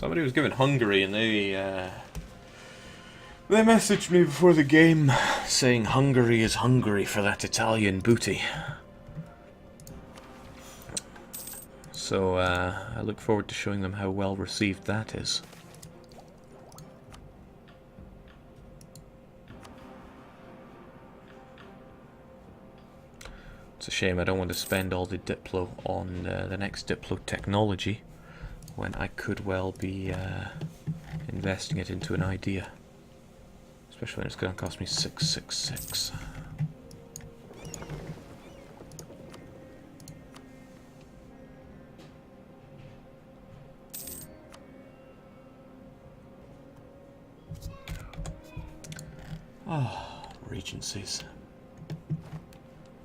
Somebody was given Hungary and they messaged me before the game saying Hungary is hungry for that Italian booty. So I look forward to showing them how well received that is. It's a shame I don't want to spend all the Diplo on the next Diplo technology when I could well be investing it into an idea. Especially when it's going to cost me 666. Ah, Regencies.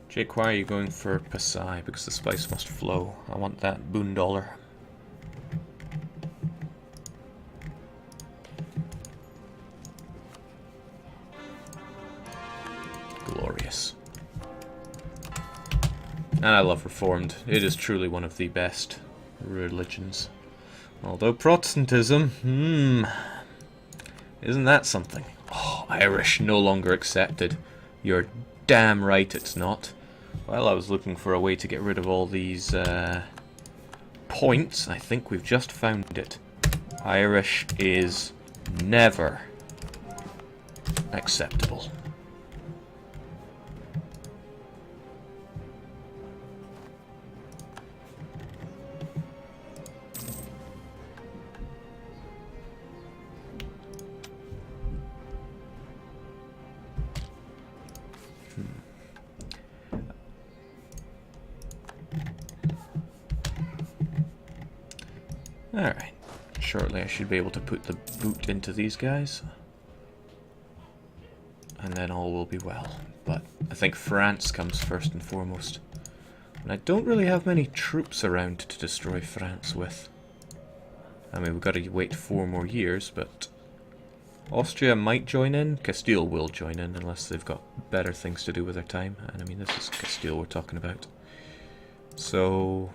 Jake, why are you going for Pasai? Because the spice must flow. I want that boondollar. Glorious. And I love Reformed. It is truly one of the best religions. Although Protestantism, isn't that something? Oh, Irish no longer accepted. You're damn right it's not. Well, I was looking for a way to get rid of all these points. I think we've just found it. Irish is never acceptable. Alright, shortly I should be able to put the boot into these guys. And then all will be well. But I think France comes first and foremost. And I don't really have many troops around to destroy France with. I mean, we've got to wait 4 more years, but Austria might join in. Castile will join in unless they've got better things to do with their time. And I mean, this is Castile we're talking about. So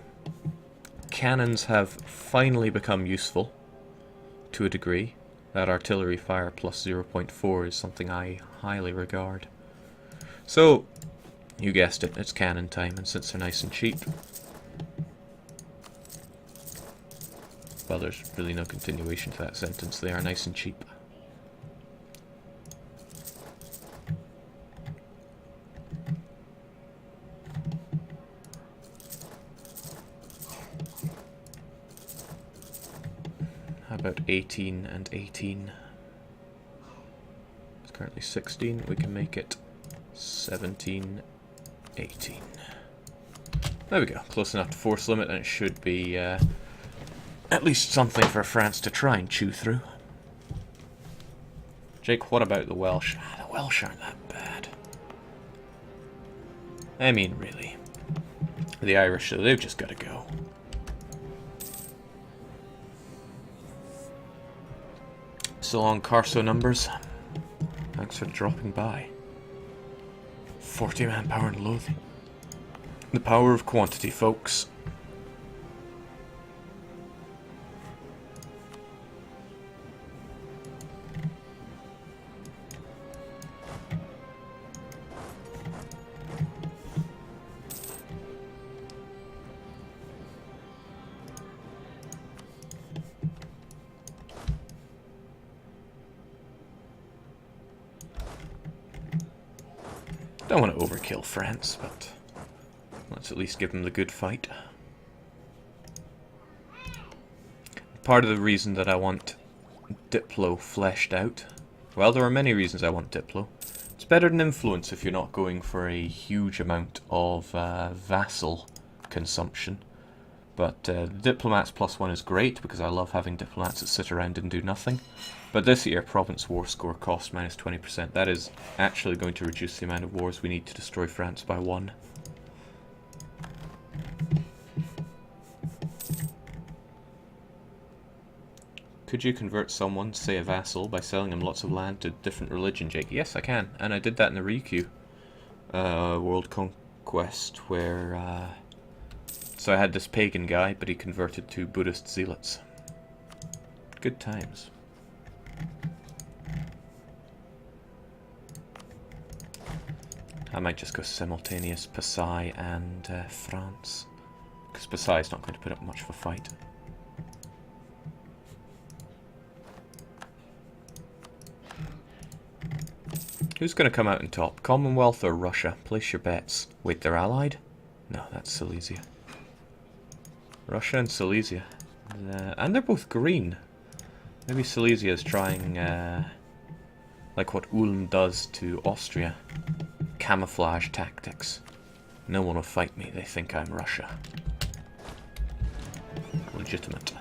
cannons have finally become useful to a degree. That artillery fire plus 0.4 is something I highly regard. So, you guessed it, it's cannon time, and since they're nice and cheap, well, there's really no continuation to that sentence. They are nice and cheap. About 18 and 18. It's currently 16. We can make it 17, 18. There we go. Close enough to force limit, and it should be at least something for France to try and chew through. Jake, what about the Welsh? The Welsh aren't that bad. I mean, really. The Irish, they've just got to go. So long, Carso numbers. Thanks for dropping by. 40 manpower and loathing. The power of quantity, folks. Don't want to overkill France, but let's at least give them the good fight. Part of the reason that I want Diplo fleshed out, well, there are many reasons I want Diplo. It's better than influence if you're not going for a huge amount of vassal consumption. But Diplomats +1 is great because I love having diplomats that sit around and do nothing. But this year, Province War Score cost minus 20%. That is actually going to reduce the amount of wars we need to destroy France by 1. Could you convert someone, say a vassal, by selling them lots of land to a different religion, Jake? Yes, I can. And I did that in the Rikyū World Conquest, where so I had this pagan guy, but he converted to Buddhist zealots. Good times. I might just go simultaneous Pasai and France. Because Pasai is not going to put up much of a fight. Who's going to come out on top? Commonwealth or Russia? Place your bets. Wait, they're allied? No, that's Silesia. Russia and Silesia. And they're both green. Maybe Silesia is trying, like what Ulm does to Austria. Camouflage tactics. No one will fight me. They think I'm Russia. Legitimate.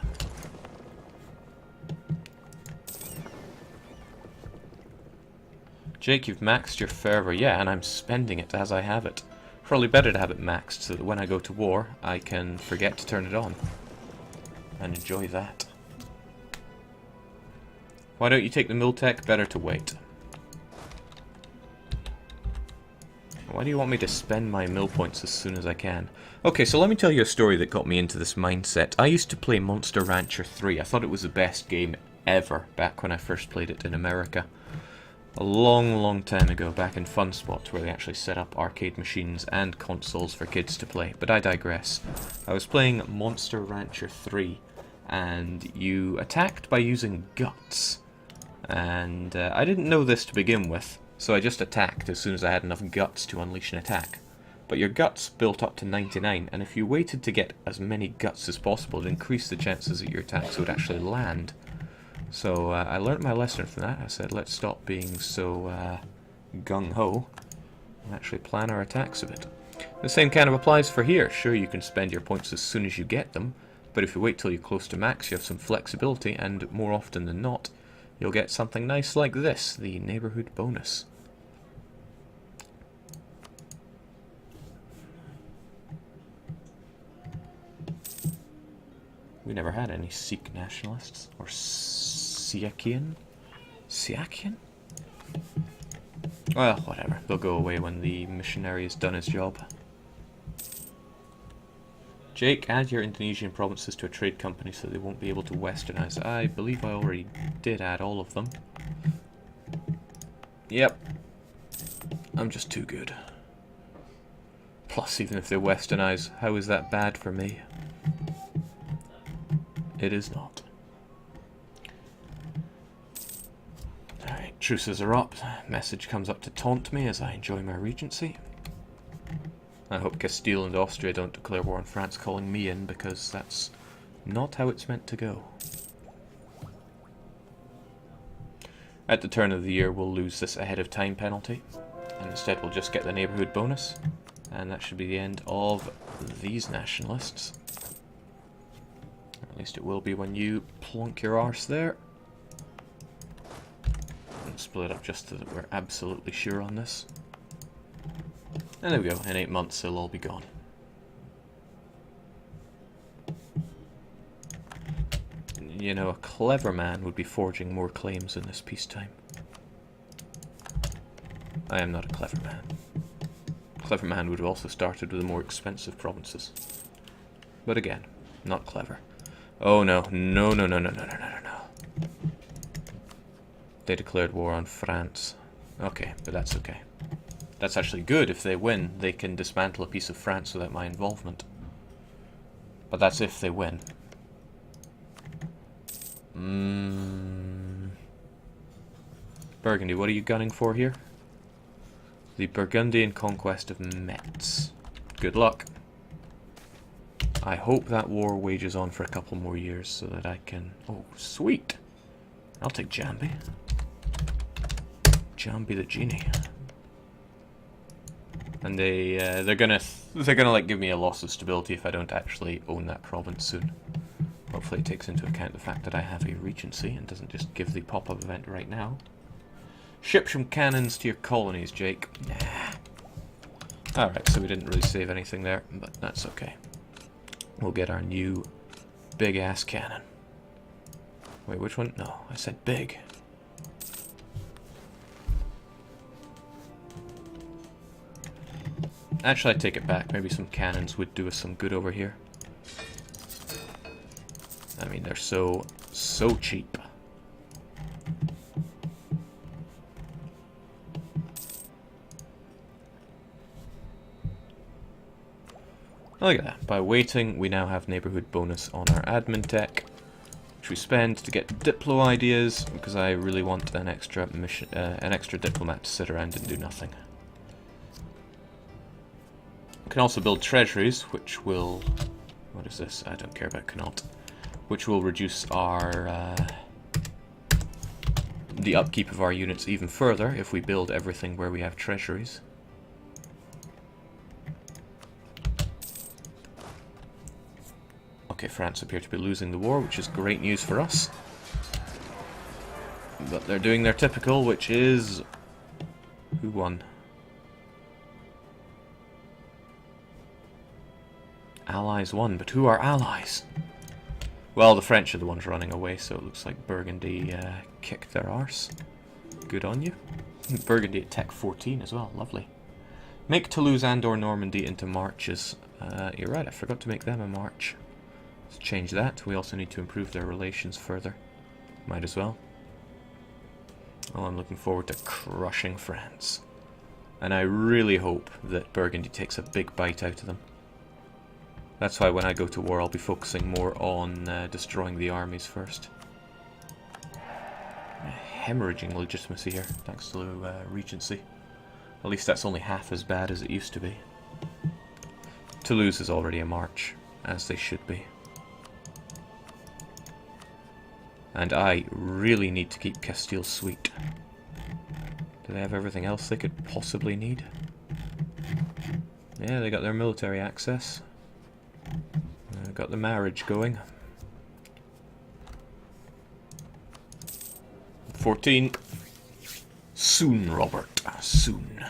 Jake, you've maxed your fervor. Yeah, and I'm spending it as I have it. Probably better to have it maxed so that when I go to war, I can forget to turn it on. And enjoy that. Why don't you take the Miltech? Better to wait. Why do you want me to spend my mill points as soon as I can? Okay, so let me tell you a story that got me into this mindset. I used to play Monster Rancher 3. I thought it was the best game ever back when I first played it in America. A long time ago, back in Fun Spot, where they actually set up arcade machines and consoles for kids to play. But I digress. I was playing Monster Rancher 3, and you attacked by using guts. And I didn't know this to begin with, so I just attacked as soon as I had enough guts to unleash an attack. But your guts built up to 99, and if you waited to get as many guts as possible, it increased the chances that your attacks would actually land. So I learnt my lesson from that. I said, let's stop being so gung-ho and actually plan our attacks a bit. The same kind of applies for here. Sure, you can spend your points as soon as you get them, but if you wait till you're close to max, you have some flexibility, and more often than not, you'll get something nice like this, the neighborhood bonus. We never had any Sikh nationalists, or Siakian? Siakian? Well, whatever. They'll go away when the missionary has done his job. Jake, add your Indonesian provinces to a trade company so they won't be able to westernize. I believe I already did add all of them. Yep. I'm just too good. Plus, even if they westernize, how is that bad for me? It is not. Alright, truces are up. Message comes up to taunt me as I enjoy my regency. I hope Castile and Austria don't declare war on France calling me in, because that's not how it's meant to go. At the turn of the year, we'll lose this ahead of time penalty, and instead we'll just get the neighbourhood bonus, and that should be the end of these nationalists. At least it will be when you plonk your arse there. And split up just so that we're absolutely sure on this. And there we go, in 8 months they'll all be gone. You know, a clever man would be forging more claims in this peacetime. I am not a clever man. A clever man would have also started with the more expensive provinces. But again, not clever. Oh no, no. They declared war on France. Okay, but that's okay. That's actually good. If they win, they can dismantle a piece of France without my involvement. But that's if they win. Burgundy, what are you gunning for here? The Burgundian conquest of Metz. Good luck. I hope that war wages on for a couple more years so that I can... Oh, sweet! I'll take Jambi. Jambi the genie. And they're gonna like give me a loss of stability if I don't actually own that province soon. Hopefully it takes into account the fact that I have a regency and doesn't just give the pop-up event right now. Ship some cannons to your colonies, Jake. Nah. Alright, so we didn't really save anything there, but that's okay. We'll get our new big-ass cannon. Wait, which one? No, I said big. Actually, I take it back. Maybe some cannons would do us some good over here. I mean, they're so cheap. Look at that. By waiting, we now have neighborhood bonus on our admin tech, which we spend to get Diplo ideas, because I really want an extra mission, an extra diplomat to sit around and do nothing. We can also build treasuries, which will... What is this? I don't care about cannot. Which will reduce our... the upkeep of our units even further if we build everything where we have treasuries. Okay, France appear to be losing the war, which is great news for us. But they're doing their typical, which is... Who won? Allies won, but who are allies? Well, the French are the ones running away, so it looks like Burgundy kicked their arse. Good on you. Burgundy at Tech 14 as well, lovely. Make Toulouse and or Normandy into marches. You're right, I forgot to make them a march. Let's change that. We also need to improve their relations further. Might as well. Oh, I'm looking forward to crushing France. And I really hope that Burgundy takes a big bite out of them. That's why when I go to war I'll be focusing more on destroying the armies first. Hemorrhaging legitimacy here, thanks to Regency. At least that's only half as bad as it used to be. Toulouse is already a march, as they should be. And I really need to keep Castile sweet. Do they have everything else they could possibly need? Yeah, they got their military access. Got the marriage going. 14. Soon, Robert. Soon.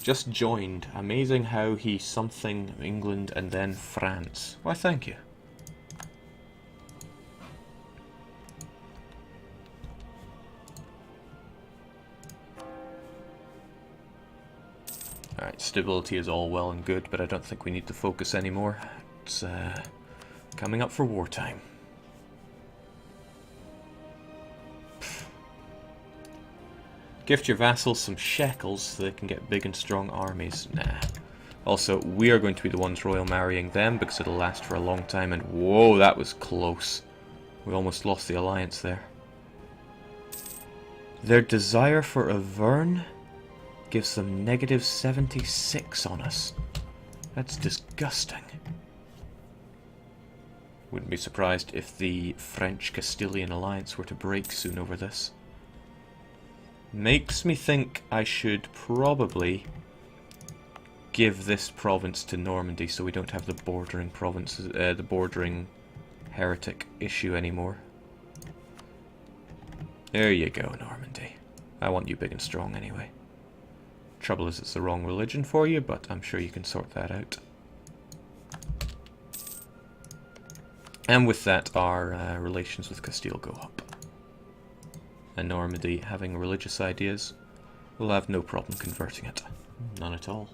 Just joined. Amazing how he something England and then France. Why, thank you. Alright, stability is all well and good, but I don't think we need to focus anymore. It's coming up for wartime. Gift your vassals some shekels so they can get big and strong armies. Nah. Also, we are going to be the ones royal marrying them because it'll last for a long time, and whoa, that was close. We almost lost the alliance there. Their desire for Auvergne gives them negative 76 on us. That's disgusting. Wouldn't be surprised if the French-Castilian alliance were to break soon over this. Makes me think I should probably give this province to Normandy so we don't have the bordering provinces, the bordering heretic issue anymore. There you go, Normandy. I want you big and strong anyway. Trouble is it's the wrong religion for you, but I'm sure you can sort that out. And with that, our relations with Castile go up. And Normandy, having religious ideas, will have no problem converting it. None at all.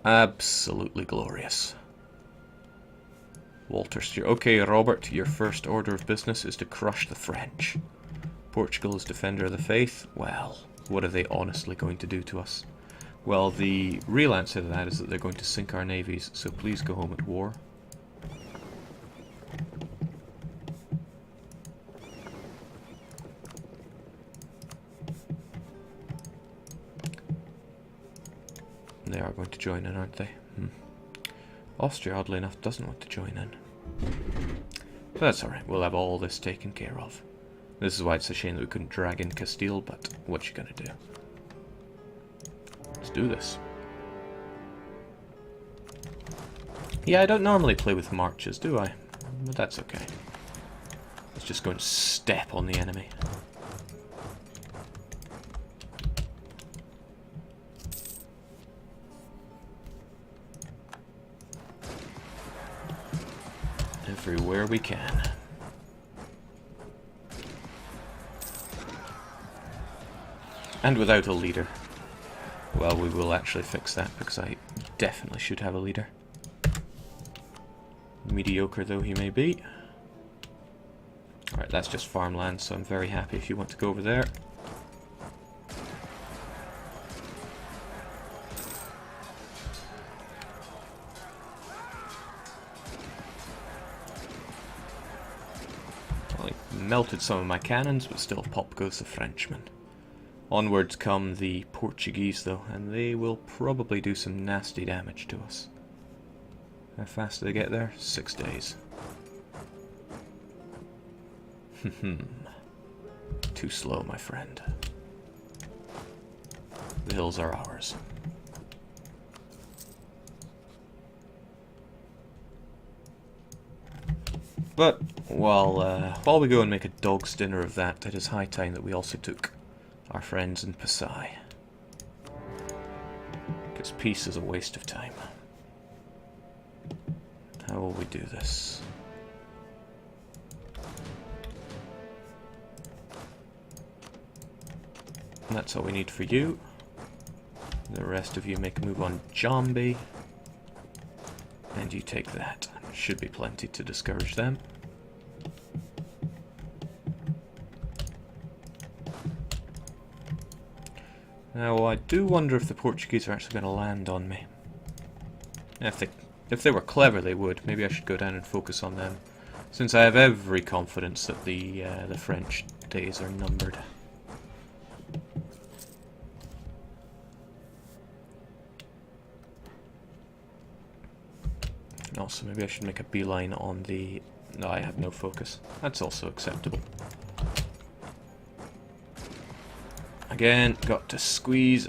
Absolutely glorious. Walter Stewart. Okay, Robert, your first order of business is to crush the French. Portugal is defender of the faith. Well, what are they honestly going to do to us? Well, the real answer to that is that they're going to sink our navies, so please go home at war. They are going to join in, aren't they? Austria, oddly enough, doesn't want to join in. But that's alright, we'll have all this taken care of. This is why it's a shame that we couldn't drag in Castile, but what you gonna do? Let's do this. Yeah, I don't normally play with marches, do I? But that's okay. Let's just go and step on the enemy. Everywhere we can. And without a leader. Well, we will actually fix that, because I definitely should have a leader. Mediocre though he may be. Alright, that's just farmland, so I'm very happy if you want to go over there. Well, he melted some of my cannons, but still pop goes the Frenchman. Onwards come the Portuguese though, and they will probably do some nasty damage to us. How fast do they get there? 6 days. Too slow, my friend. The hills are ours. But while we go and make a dog's dinner of that, it is high time that we also took our friends in Pasai. Because peace is a waste of time. How will we do this? And that's all we need for you. The rest of you make a move on Jambi. And you take that. Should be plenty to discourage them. Now, I do wonder if the Portuguese are actually going to land on me. If they were clever, they would. Maybe I should go down and focus on them, since I have every confidence that the French days are numbered. Also, maybe I should make a beeline on the... No, I have no focus. That's also acceptable. Again, got to squeeze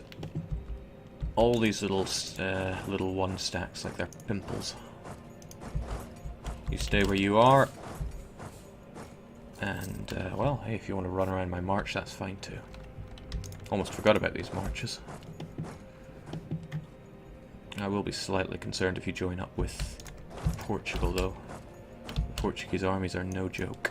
all these little one stacks like they're pimples. You stay where you are. And, well, hey, if you want to run around my march, that's fine too. Almost forgot about these marches. I will be slightly concerned if you join up with Portugal, though. The Portuguese armies are no joke.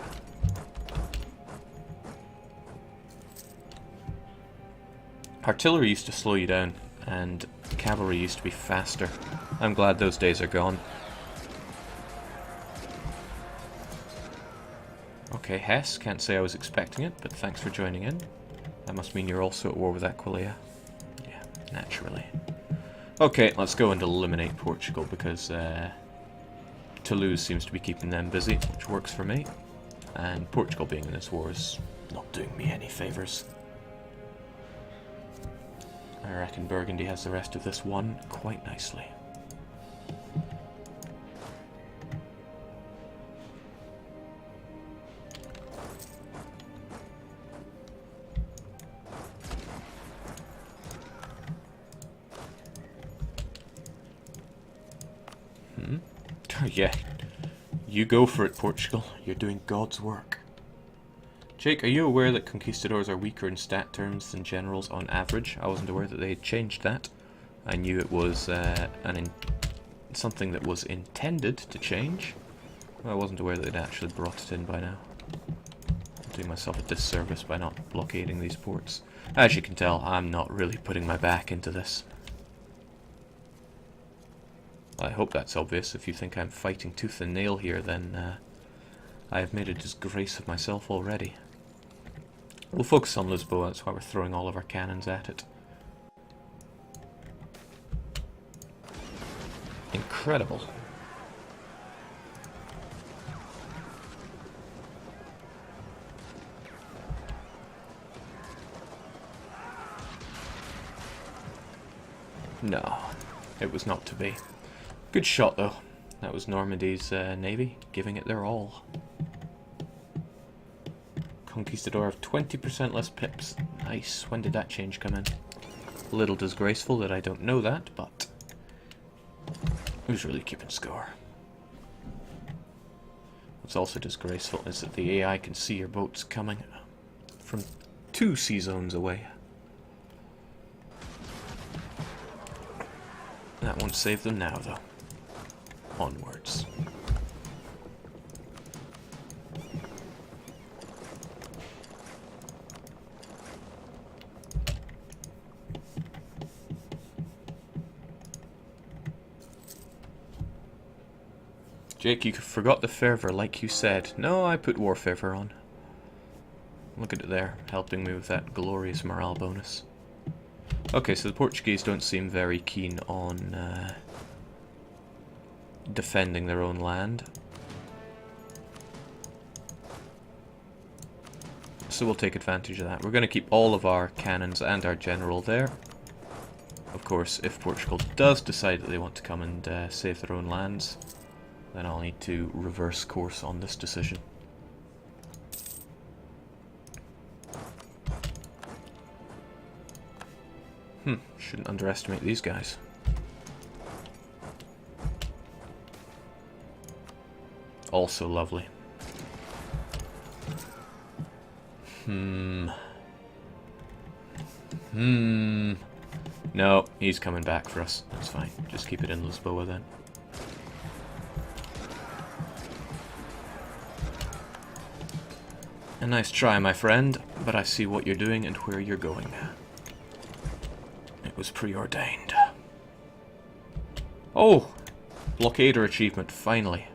Artillery used to slow you down, and cavalry used to be faster. I'm glad those days are gone. Okay, Hesse, can't say I was expecting it, but thanks for joining in. That must mean you're also at war with Aquileia. Yeah, naturally. Okay, let's go and eliminate Portugal, because Toulouse seems to be keeping them busy, which works for me. And Portugal being in this war is not doing me any favours. I reckon Burgundy has the rest of this won quite nicely. Yeah, you go for it, Portugal. You're doing God's work. Jake, are you aware that conquistadors are weaker in stat terms than generals on average? I wasn't aware that they had changed that. I knew it was something that was intended to change. I wasn't aware that they'd actually brought it in by now. I'm doing myself a disservice by not blockading these ports. As you can tell, I'm not really putting my back into this. I hope that's obvious. If you think I'm fighting tooth and nail here, then I have made a disgrace of myself already. We'll focus on Lisboa, that's why we're throwing all of our cannons at it. Incredible. No, it was not to be. Good shot, though. That was Normandy's navy, giving it their all. Conquistador of 20% less pips. Nice. When did that change come in? A little disgraceful that I don't know that, but who's really keeping score? What's also disgraceful is that the AI can see your boats coming from 2 sea zones away. That won't save them now, though. Onwards. Jake, you forgot the fervor, like you said. No, I put war fervor on. Look at it there, helping me with that glorious morale bonus. Okay, so the Portuguese don't seem very keen on defending their own land. So we'll take advantage of that. We're going to keep all of our cannons and our general there. Of course, if Portugal does decide that they want to come and save their own lands, then I'll need to reverse course on this decision. Shouldn't underestimate these guys. Also lovely. No, he's coming back for us. That's fine. Just keep it in Lisboa then. A nice try, my friend, but I see what you're doing and where you're going. It was preordained. Oh! Blockader achievement, finally.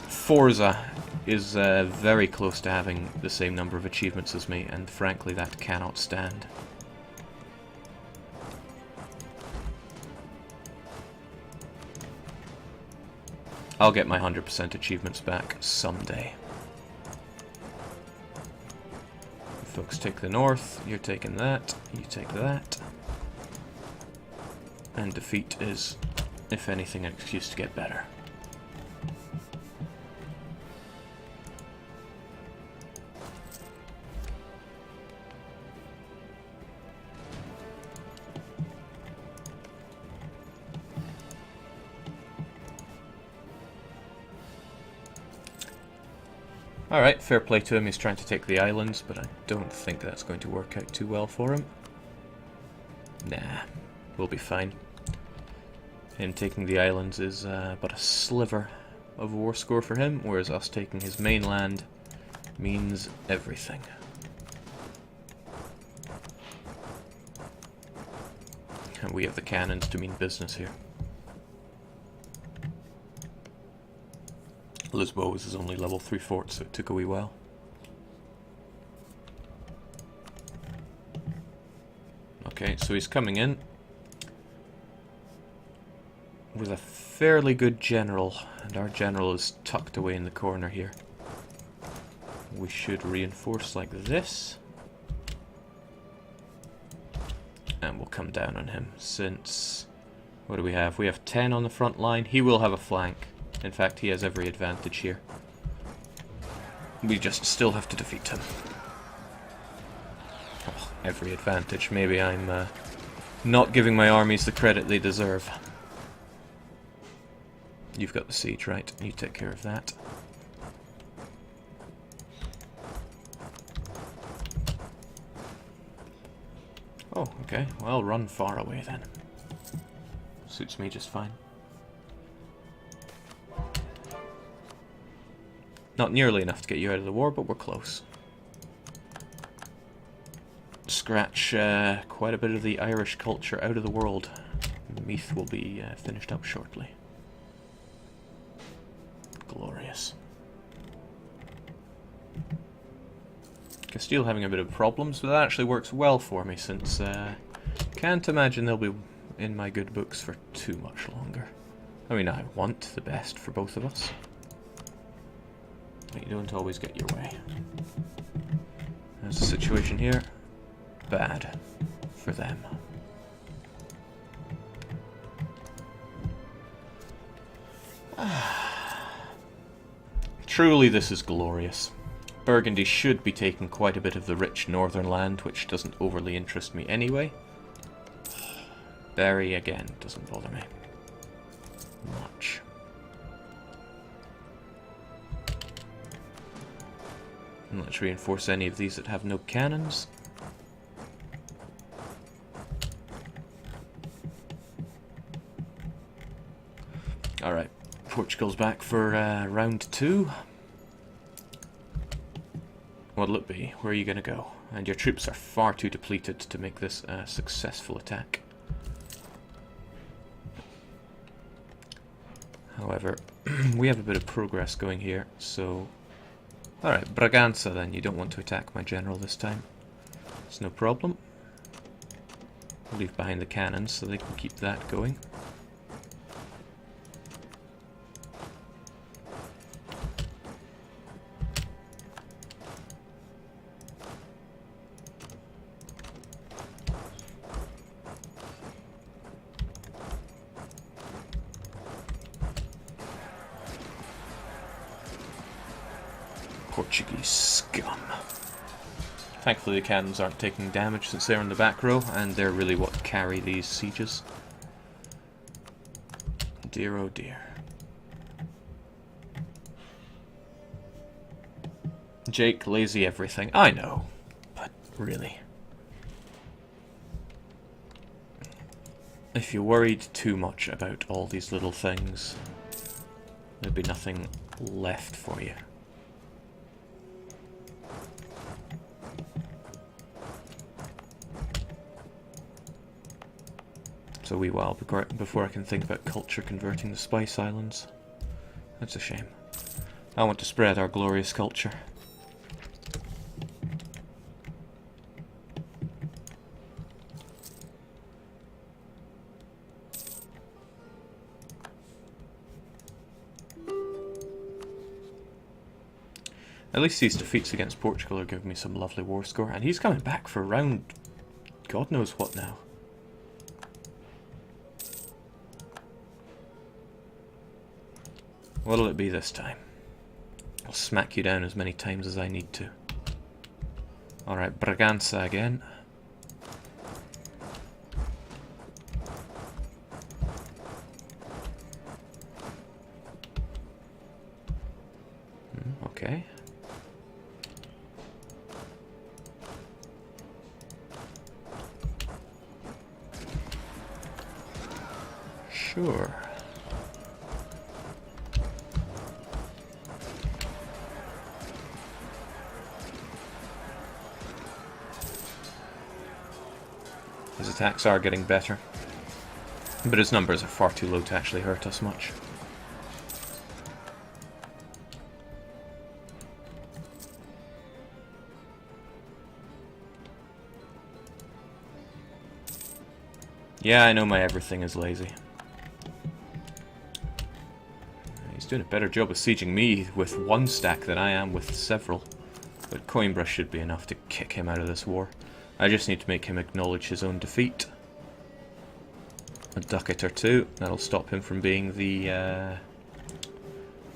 Forza is very close to having the same number of achievements as me, and frankly that cannot stand. I'll get my 100% achievements back someday. Folks take the north, you're taking that, you take that. And defeat is, if anything, an excuse to get better. Alright, fair play to him, he's trying to take the islands, but I don't think that's going to work out too well for him. Nah, we'll be fine. Him taking the islands is but a sliver of war score for him, whereas us taking his mainland means everything. And we have the cannons to mean business here. Lisboa is only level 3 fort, so it took a wee while. Okay, so he's coming in with a fairly good general, and our general is tucked away in the corner here. We should reinforce like this. And we'll come down on him, since... what do we have? We have 10 on the front line. He will have a flank. In fact, he has every advantage here. We just still have to defeat him. Oh, every advantage. Maybe I'm not giving my armies the credit they deserve. You've got the siege, right? You take care of that. Oh, okay. Well, run far away then. Suits me just fine. Not nearly enough to get you out of the war, but we're close. Scratch quite a bit of the Irish culture out of the world. Meath will be finished up shortly. Glorious. Castile having a bit of problems, but that actually works well for me, since can't imagine they'll be in my good books for too much longer. I mean, I want the best for both of us. But you don't always get your way. There's the situation here. Bad for them. Truly, this is glorious. Burgundy should be taking quite a bit of the rich northern land, which doesn't overly interest me anyway. Berry, again, doesn't bother me much. And let's reinforce any of these that have no cannons. Alright, Portugal's back for round 2. What'll it be? Where are you going to go? And your troops are far too depleted to make this a successful attack. However, we have a bit of progress going here, so... Alright, Braganza then. You don't want to attack my general this time. It's no problem. I'll leave behind the cannons so they can keep that going. Portuguese scum. Thankfully the cannons aren't taking damage since they're in the back row, and they're really what carry these sieges. Dear oh dear. Jake, lazy everything. I know, but really. If you worried too much about all these little things, there'd be nothing left for you. It's a wee while before I can think about culture converting the Spice Islands. That's a shame. I want to spread our glorious culture. At least these defeats against Portugal are giving me some lovely war score, and he's coming back for round God knows what now. What'll it be this time? I'll smack you down as many times as I need to. Alright, Braganza again. Okay. Sure. His attacks are getting better, but his numbers are far too low to actually hurt us much. Yeah, I know my everything is lazy. He's doing a better job of sieging me with one stack than I am with several, but Coimbra should be enough to kick him out of this war. I just need to make him acknowledge his own defeat. A ducat or two, that'll stop him from being the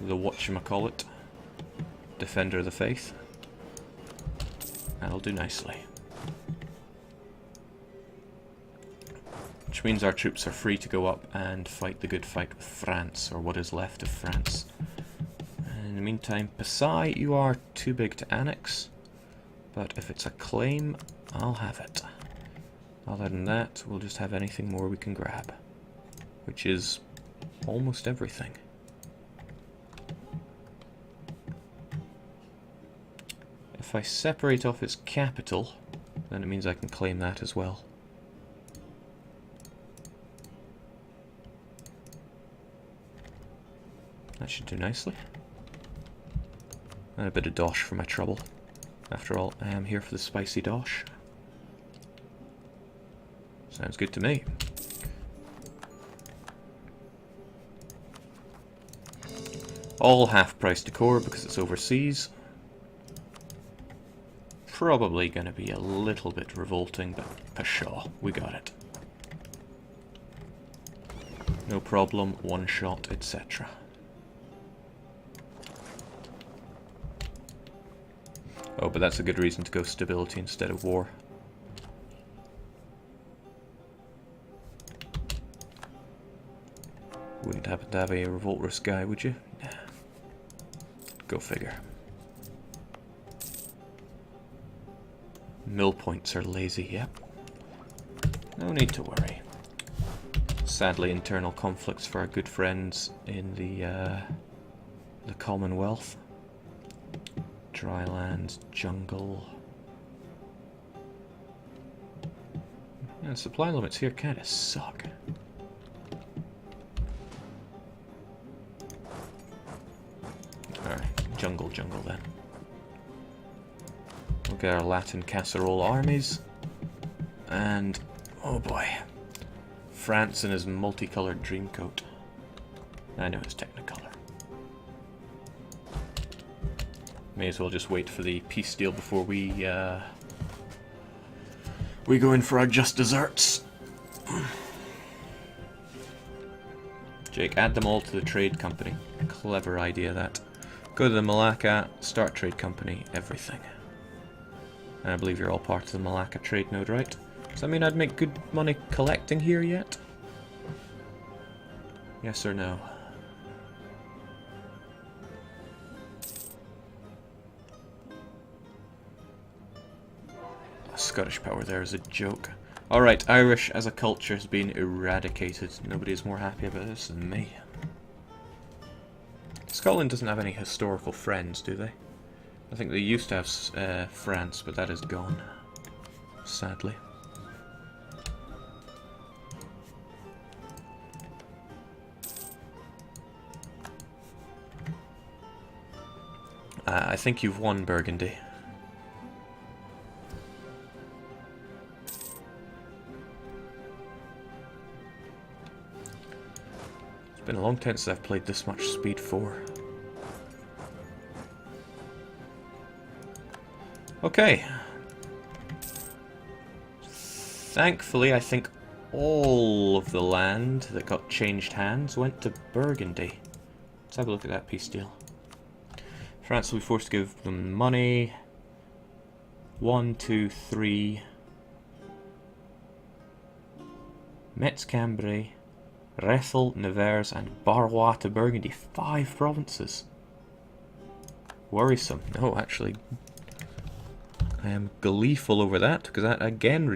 whatchamacallit, defender of the faith. That'll do nicely. Which means our troops are free to go up and fight the good fight with France, or what is left of France. In the meantime, Passai, you are too big to annex, but if it's a claim, I'll have it. Other than that, we'll just have anything more we can grab, which is almost everything. If I separate off its capital, then it means I can claim that as well. That should do nicely. And a bit of dosh for my trouble. After all, I am here for the spicy dosh. Sounds good to me. All half price decor because it's overseas. Probably going to be a little bit revolting, but pshaw, we got it. No problem, one shot, etc. Oh, but that's a good reason to go stability instead of war. Wouldn't happen to have a revolt risk guy, would you? Nah. Go figure. Mill points are lazy, yep. No need to worry. Sadly, internal conflicts for our good friends in the Commonwealth. Drylands, jungle. Yeah, the supply limits here kind of suck. jungle then. We'll get our Latin casserole armies. And, oh boy, France in his multicolored dreamcoat. I know it's Technicolor. May as well just wait for the peace deal before we go in for our just desserts. Jake, add them all to the trade company. Clever idea, that. Go to the Malacca, start trade company, everything. And I believe you're all part of the Malacca trade node, right? Does that mean I'd make good money collecting here yet? Yes or no? Scottish power there is a joke. Alright, Irish as a culture has been eradicated. Nobody is more happy about this than me. Scotland doesn't have any historical friends, do they? I think they used to have France, but that is gone. Sadly. I think you've won Burgundy. It's been a long time since I've played this much Speed 4. Okay. Thankfully, I think all of the land that got changed hands went to Burgundy. Let's have a look at that peace deal. France will be forced to give them money. 1, 2, 3. Metz, Cambrai, Rethel, Nevers, and Barrois to Burgundy. 5 provinces. Worrisome. No, actually, I am gleeful over that, because that again